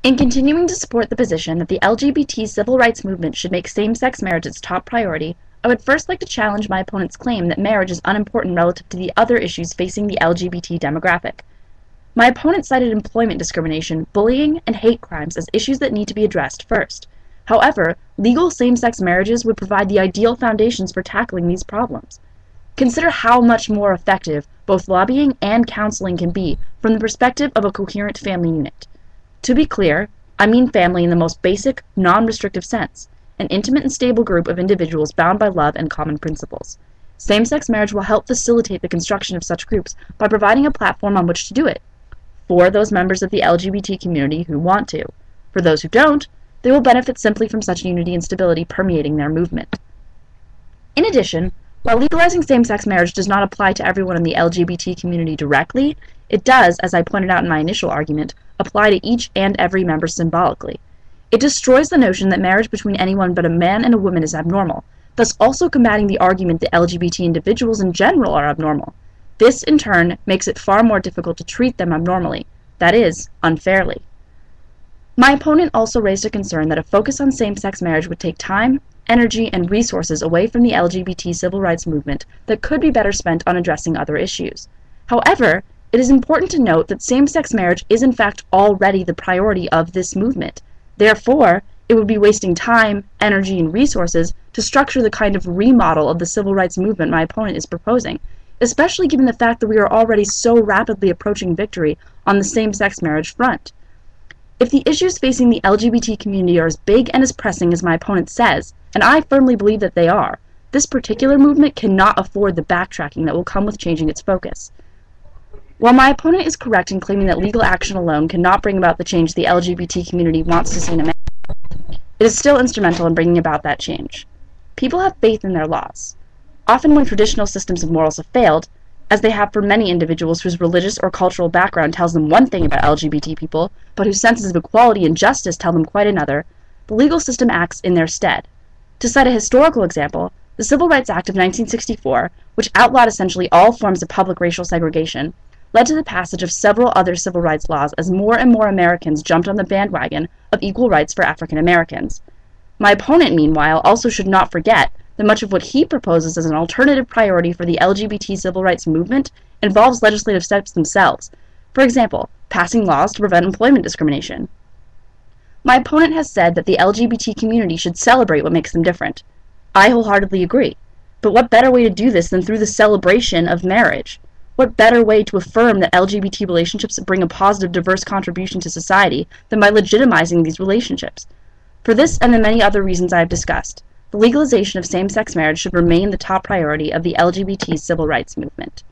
In continuing to support the position that the LGBT civil rights movement should make same-sex marriage its top priority, I would first like to challenge my opponent's claim that marriage is unimportant relative to the other issues facing the LGBT demographic. My opponent cited employment discrimination, bullying, and hate crimes as issues that need to be addressed first. However, legal same-sex marriages would provide the ideal foundations for tackling these problems. Consider how much more effective both lobbying and counseling can be from the perspective of a coherent family unit. To be clear, I mean family in the most basic, non-restrictive sense, an intimate and stable group of individuals bound by love and common principles. Same-sex marriage will help facilitate the construction of such groups by providing a platform on which to do it, for those members of the LGBT community who want to. For those who don't, they will benefit simply from such unity and stability permeating their movement. In addition, while legalizing same-sex marriage does not apply to everyone in the LGBT community directly, it does, as I pointed out in my initial argument, apply to each and every member symbolically. It destroys the notion that marriage between anyone but a man and a woman is abnormal, thus also combating the argument that LGBT individuals in general are abnormal. This, in turn, makes it far more difficult to treat them abnormally, that is, unfairly. My opponent also raised a concern that a focus on same-sex marriage would take time, energy, and resources away from the LGBT civil rights movement that could be better spent on addressing other issues. However, it is important to note that same-sex marriage is in fact already the priority of this movement. Therefore, it would be wasting time, energy, and resources to structure the kind of remodel of the civil rights movement my opponent is proposing, especially given the fact that we are already so rapidly approaching victory on the same-sex marriage front. If the issues facing the LGBT community are as big and as pressing as my opponent says, and I firmly believe that they are, this particular movement cannot afford the backtracking that will come with changing its focus. While my opponent is correct in claiming that legal action alone cannot bring about the change the LGBT community wants to see in America, it is still instrumental in bringing about that change. People have faith in their laws. Often when traditional systems of morals have failed, as they have for many individuals whose religious or cultural background tells them one thing about LGBT people, but whose senses of equality and justice tell them quite another, the legal system acts in their stead. To cite a historical example, the Civil Rights Act of 1964, which outlawed essentially all forms of public racial segregation, led to the passage of several other civil rights laws as more and more Americans jumped on the bandwagon of equal rights for African Americans. My opponent, meanwhile, also should not forget that much of what he proposes as an alternative priority for the LGBT civil rights movement involves legislative steps themselves. For example, passing laws to prevent employment discrimination. My opponent has said that the LGBT community should celebrate what makes them different. I wholeheartedly agree. But what better way to do this than through the celebration of marriage? What better way to affirm that LGBT relationships bring a positive, diverse contribution to society than by legitimizing these relationships? For this and the many other reasons I have discussed, the legalization of same-sex marriage should remain the top priority of the LGBT civil rights movement.